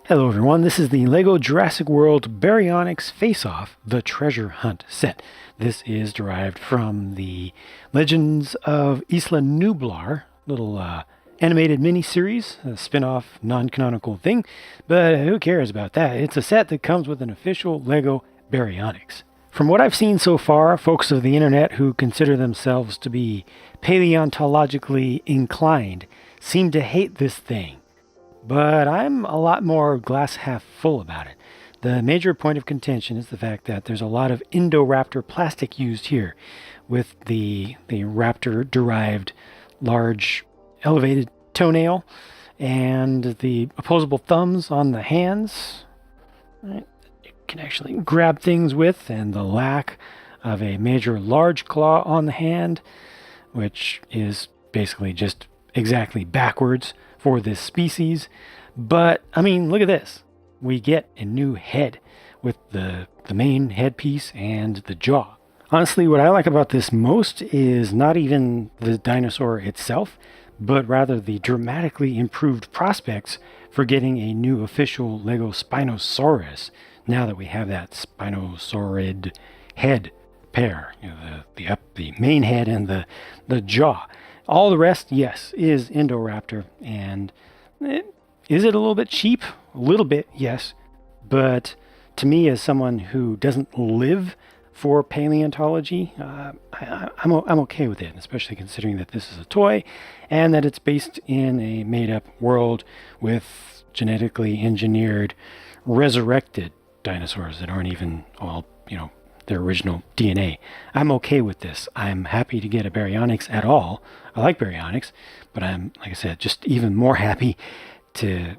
Hello everyone, this is the LEGO Jurassic World Baryonyx Face Off, the Treasure Hunt set. This is derived from the Legends of Isla Nublar, little animated mini-series, a spin-off, non-canonical thing, but who cares about that? It's a set that comes with an official LEGO Baryonyx. From what I've seen so far, folks of the internet who consider themselves to be paleontologically inclined seem to hate this thing. But I'm a lot more glass half full about it. The major point of contention is the fact that there's a lot of Indoraptor plastic used here, with the raptor-derived large elevated toenail and the opposable thumbs on the hands. Right? You can actually grab things with, and the lack of a major large claw on the hand, which is basically just exactly backwards for this species. But I mean, look at this. We get a new head with the main headpiece and the jaw. Honestly, what I like about this most is not even the dinosaur itself, but rather the dramatically improved prospects for getting a new official LEGO Spinosaurus now that we have that Spinosaurid head pair, the main head and the jaw. All the rest, yes, is Indoraptor, and is it a little bit cheap? A little bit, yes, but to me, as someone who doesn't live for paleontology, I'm okay with it, especially considering that this is a toy and that it's based in a made-up world with genetically engineered, resurrected dinosaurs that aren't even all, their original DNA. I'm okay with this. I'm happy to get a Baryonyx at all. I like Baryonyx, but I'm, like I said, just even more happy to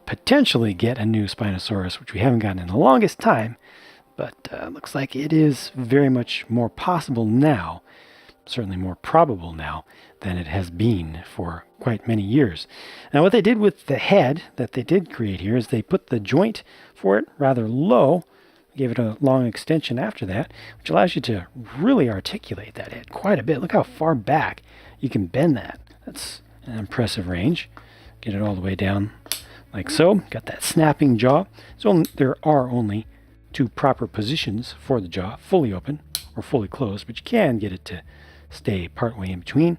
potentially get a new Spinosaurus, which we haven't gotten in the longest time, but looks like it is very much more possible now, certainly more probable now, than it has been for quite many years. Now, what they did with the head that they did create here is they put the joint for it rather low, gave it a long extension after that, which allows you to really articulate that head quite a bit. Look how far back you can bend that. That's an impressive range. Get it all the way down like so. Got that snapping jaw. So there are only two proper positions for the jaw, fully open or fully closed, but you can get it to stay partway in between.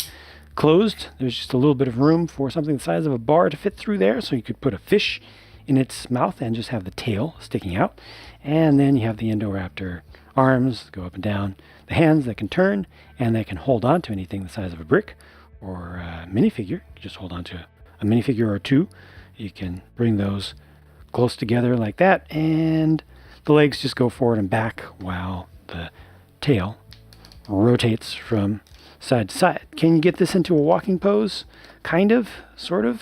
Closed, there's just a little bit of room for something the size of a bar to fit through there, so you could put a fish in its mouth and just have the tail sticking out. And then you have the Indoraptor arms go up and down, the hands that can turn and that can hold on to anything the size of a brick or a minifigure. You just hold on to a minifigure or two. You can bring those close together like that, and the legs just go forward and back while the tail rotates from side to side. Can you get this into a walking pose? Kind of, sort of.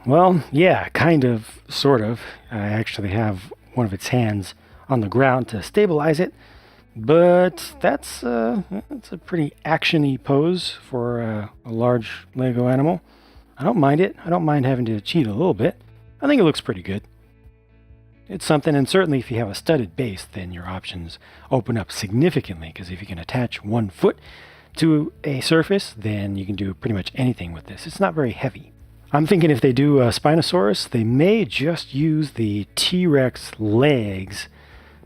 Well, yeah, kind of, sort of. I actually have one of its hands on the ground to stabilize it, but that's a pretty action-y pose for a large Lego animal. I don't mind it. I don't mind having to cheat a little bit. I think it looks pretty good. It's something, and certainly if you have a studded base, then your options open up significantly, because if you can attach one foot to a surface, then you can do pretty much anything with this. It's not very heavy. I'm thinking if they do a Spinosaurus, they may just use the T-Rex legs,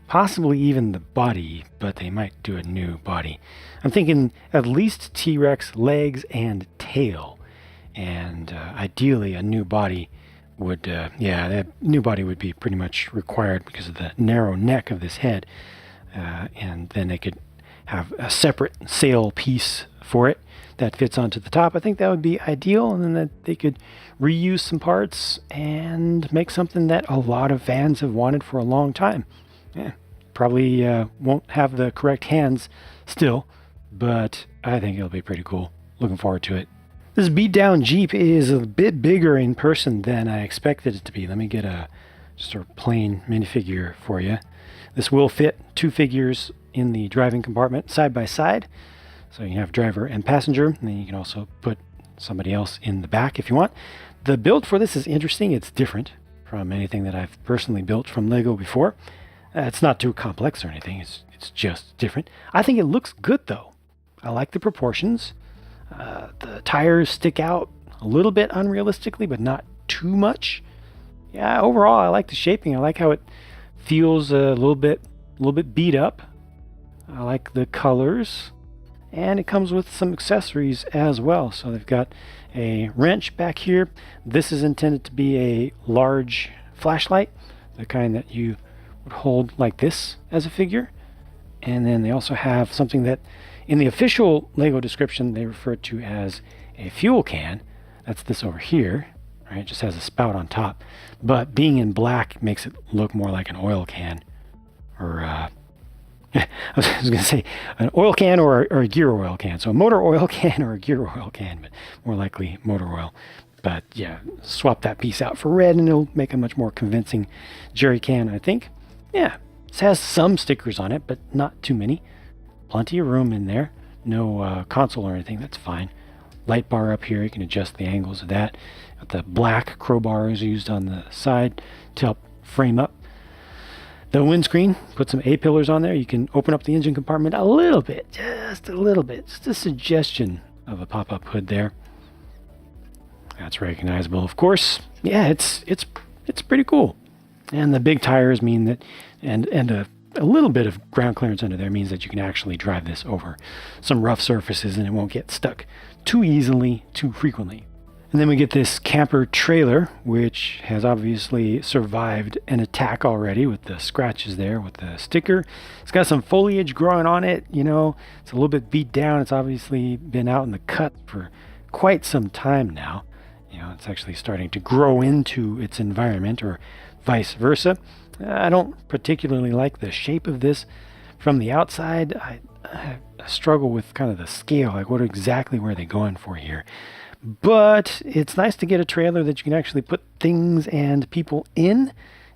possibly even the body, but they might do a new body. I'm thinking at least T-Rex legs and tail, and ideally a new body would, that new body would be pretty much required because of the narrow neck of this head, and then they could have a separate sail piece for it that fits onto the top. I think that would be ideal, and then that they could reuse some parts and make something that a lot of fans have wanted for a long time. Yeah, probably won't have the correct hands still, but I think it'll be pretty cool. Looking forward to it. This beat-down Jeep is a bit bigger in person than I expected it to be. Let me get a sort of plain minifigure for you. This will fit two figures in the driving compartment side by side. So you have driver and passenger, and then you can also put somebody else in the back if you want. The build for this is interesting. It's different from anything that I've personally built from Lego before. It's not too complex or anything. It's just different. I think it looks good, though. I like the proportions. The tires stick out a little bit unrealistically, but not too much. yeah, overall I like the shaping. I like how it feels a little bit beat up. I like the colors, and it comes with some accessories as well. So they've got a wrench back here. This is intended to be a large flashlight, the kind that you would hold like this as a figure. And then they also have something that in the official Lego description they refer to as a fuel can. That's this over here, right? It just has a spout on top, but being in black makes it look more like an oil can, or I was going to say an oil can or a gear oil can. So a motor oil can or a gear oil can, but more likely motor oil. But yeah, swap that piece out for red and it'll make a much more convincing jerry can, I think. Yeah, this has some stickers on it, but not too many. Plenty of room in there. No console or anything, that's fine. Light bar up here, you can adjust the angles of that. Got the black crowbars used on the side to help frame up the windscreen. Put some A-pillars on there. You can open up the engine compartment a little bit, just a little bit. Just a suggestion of a pop-up hood there. That's recognizable, of course. Yeah, it's pretty cool. And the big tires mean that, and a little bit of ground clearance under there means that you can actually drive this over some rough surfaces and it won't get stuck too easily, too frequently. And then we get this camper trailer, which has obviously survived an attack already with the scratches there with the sticker. It's got some foliage growing on it, you know, it's a little bit beat down. It's obviously been out in the cut for quite some time now. You know, it's actually starting to grow into its environment, or vice versa. I don't particularly like the shape of this from the outside. I struggle with kind of the scale, like what exactly were they going for here? But it's nice to get a trailer that you can actually put things and people in.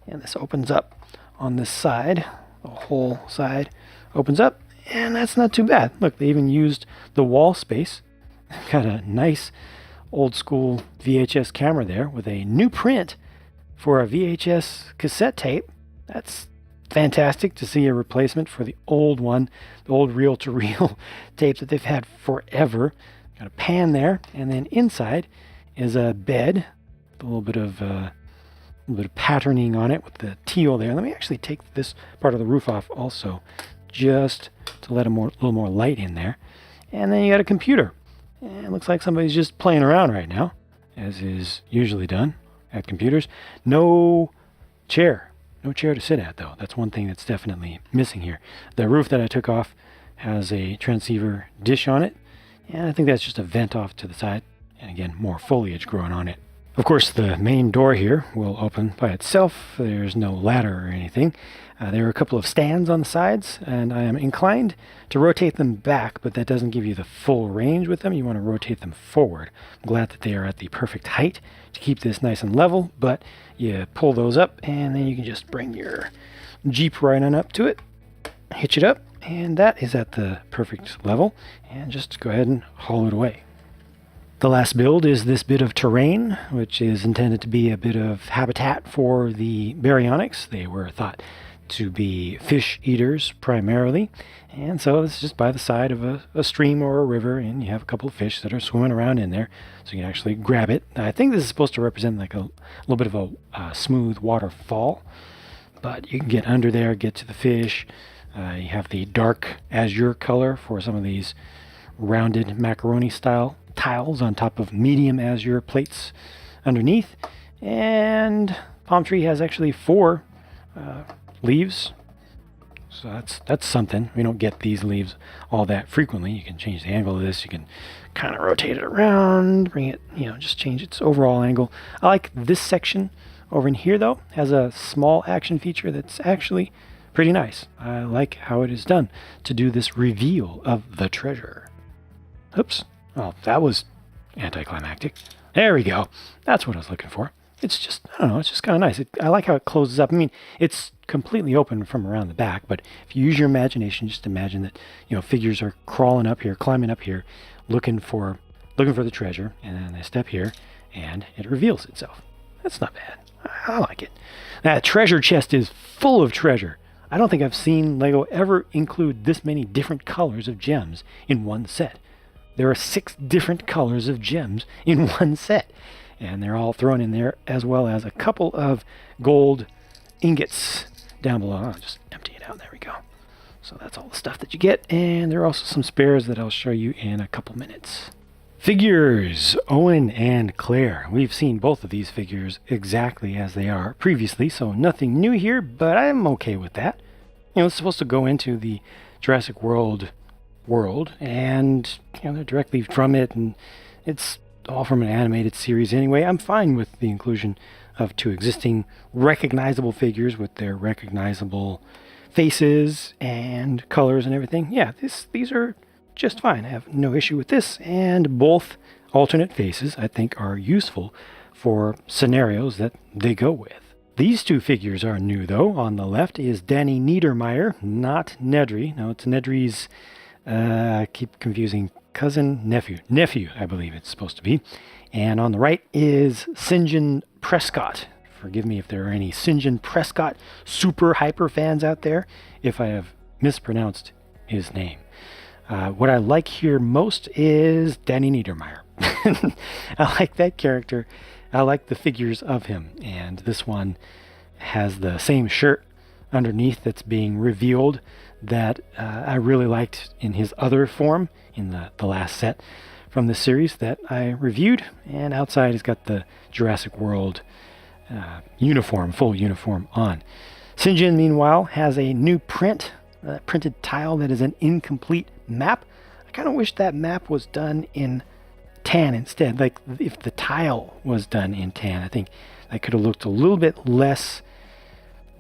And this opens up on this side. The whole side opens up, and that's not too bad. Look, they even used the wall space. Got a nice old school VHS camera there with a new print for a VHS cassette tape. That's fantastic to see a replacement for the old one, the old reel-to-reel tape that they've had forever. Got a pan there, and then inside is a bed with a little bit of patterning on it with the teal there. Let me actually take this part of the roof off also, just to let a little more light in there. And then you got a computer. And it looks like somebody's just playing around right now, as is usually done at computers. No chair to sit at, though. That's one thing that's definitely missing here. The roof that I took off has a transceiver dish on it, and I think that's just a vent off to the side, and again, more foliage growing on it. Of course, the main door here will open by itself. There's no ladder or anything. There are a couple of stands on the sides, and I am inclined to rotate them back, but that doesn't give you the full range with them. You want to rotate them forward. I'm glad that they are at the perfect height to keep this nice and level, but you pull those up, and then you can just bring your Jeep right on up to it, hitch it up, and that is at the perfect level, and just go ahead and haul it away. The last build is this bit of terrain, which is intended to be a bit of habitat for the Baryonyx. They were thought to be fish eaters primarily, and so it's just by the side of a stream or a river, and you have a couple of fish that are swimming around in there, so you can actually grab it. I think this is supposed to represent like a little bit of a smooth waterfall, but you can get under there, get to the fish. You have the dark azure color for some of these rounded macaroni style tiles on top of medium azure plates underneath. And palm tree has actually 4 leaves, so that's something. We don't get these leaves all that frequently. You can change the angle of this. You can kind of rotate it around, bring it, just change its overall angle. I like this section over in here, though. Has a small action feature that's actually pretty nice. I like how it is done to do this reveal of the treasure. Oops. Oh, that was anticlimactic. There we go. That's what I was looking for. It's just, I don't know, it's just kind of nice. I like how it closes up. I mean, it's completely open from around the back, but if you use your imagination, just imagine that, figures are crawling up here, climbing up here, looking for the treasure, and then they step here, and it reveals itself. That's not bad. I like it. That treasure chest is full of treasure. I don't think I've seen Lego ever include this many different colors of gems in one set. There are 6 different colors of gems in one set. And they're all thrown in there, as well as a couple of gold ingots down below. I'll just empty it out. There we go. So that's all the stuff that you get. And there are also some spares that I'll show you in a couple minutes. Figures, Owen and Claire. We've seen both of these figures exactly as they are previously, so nothing new here, but I'm okay with that. You know, it's supposed to go into the Jurassic World, and you know, they're directly from it, and it's all from an animated series anyway. I'm fine with the inclusion of two existing recognizable figures with their recognizable faces and colors and everything. Yeah, these are just fine. I have no issue with this, and both alternate faces I think are useful for scenarios that they go with. These two figures are new though. On the left is Danny Niedermeyer, not Nedry. No, it's Nedry's, I keep confusing, nephew I believe it's supposed to be. And on the right is St. John Prescott. Forgive me if there are any St. John Prescott super hyper fans out there if I have mispronounced his name. What I like here most is Danny Niedermeyer. I like that character. I like the figures of him. And this one has the same shirt underneath that's being revealed that I really liked in his other form in the last set from the series that I reviewed. And outside he's got the Jurassic World full uniform on. St. John, meanwhile, has a new printed tile that is an incomplete map. I kind of wish that map was done in tan instead. Like if the tile was done in tan, I think that could have looked a little bit less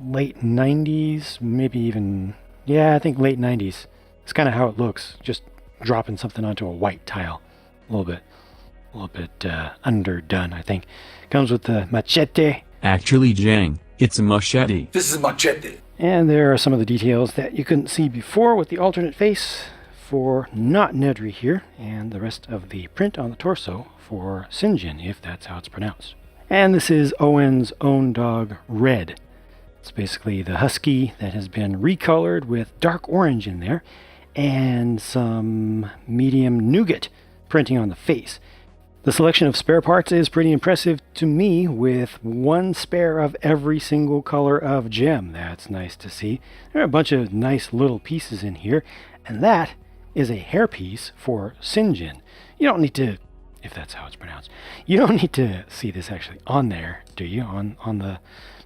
late 90s, maybe even, yeah, I think late 90s. It's kind of how it looks, just dropping something onto a white tile. A little bit underdone, I think. Comes with the machete. Actually, JANG, it's a machete. This is a machete. And there are some of the details that you couldn't see before with the alternate face for not Nedry here, and the rest of the print on the torso for St. John, if that's how it's pronounced. And this is Owen's own dog, Red. It's basically the husky that has been recolored with dark orange in there, and some medium nougat printing on the face. The selection of spare parts is pretty impressive to me, with one spare of every single color of gem. That's nice to see. There are a bunch of nice little pieces in here, and that is a hairpiece for St. John. You don't need to, if that's how it's pronounced, you don't need to see this actually on there, do you? On the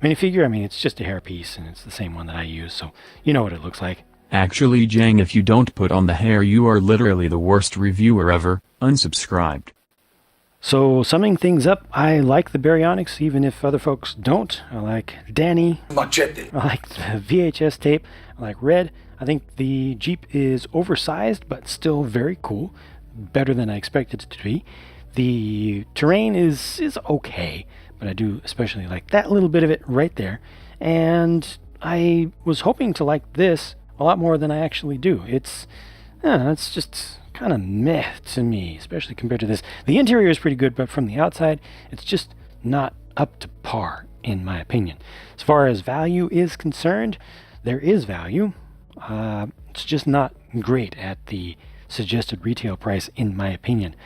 minifigure? I mean, it's just a hairpiece, and it's the same one that I use, so you know what it looks like. Actually, JANG, if you don't put on the hair, you are literally the worst reviewer ever. Unsubscribed. So, summing things up, I like the Baryonyx, even if other folks don't. I like Danny. Machete. I like the VHS tape. I like Red. I think the Jeep is oversized, but still very cool. Better than I expected it to be. The terrain is okay, but I do especially like that little bit of it right there. And I was hoping to like this a lot more than I actually do. It's just kind of meh to me, especially compared to this. The interior is pretty good, but from the outside, it's just not up to par, in my opinion. As far as value is concerned, there is value. It's just not great at the suggested retail price, in my opinion.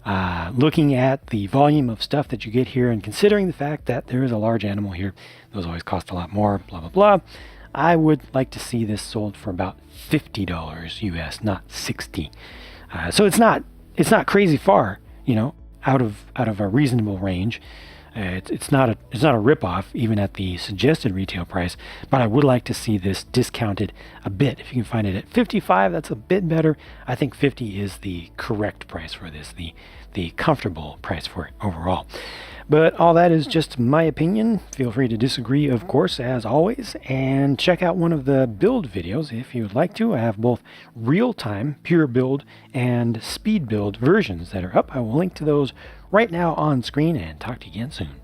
Looking at the volume of stuff that you get here, and considering the fact that there is a large animal here, those always cost a lot more, blah, blah, blah. I would like to see this sold for about $50 US, not $60. So it's not crazy far, you know, out of a reasonable range. It's not a ripoff even at the suggested retail price, but I would like to see this discounted a bit. If you can find it at $55, that's a bit better. I think $50 is the correct price for this, the comfortable price for it overall. But all that is just my opinion. Feel free to disagree, of course, as always, and check out one of the build videos if you would like to. I have both real-time pure build and speed build versions that are up. I will link to those right now on screen, and talk to you again soon.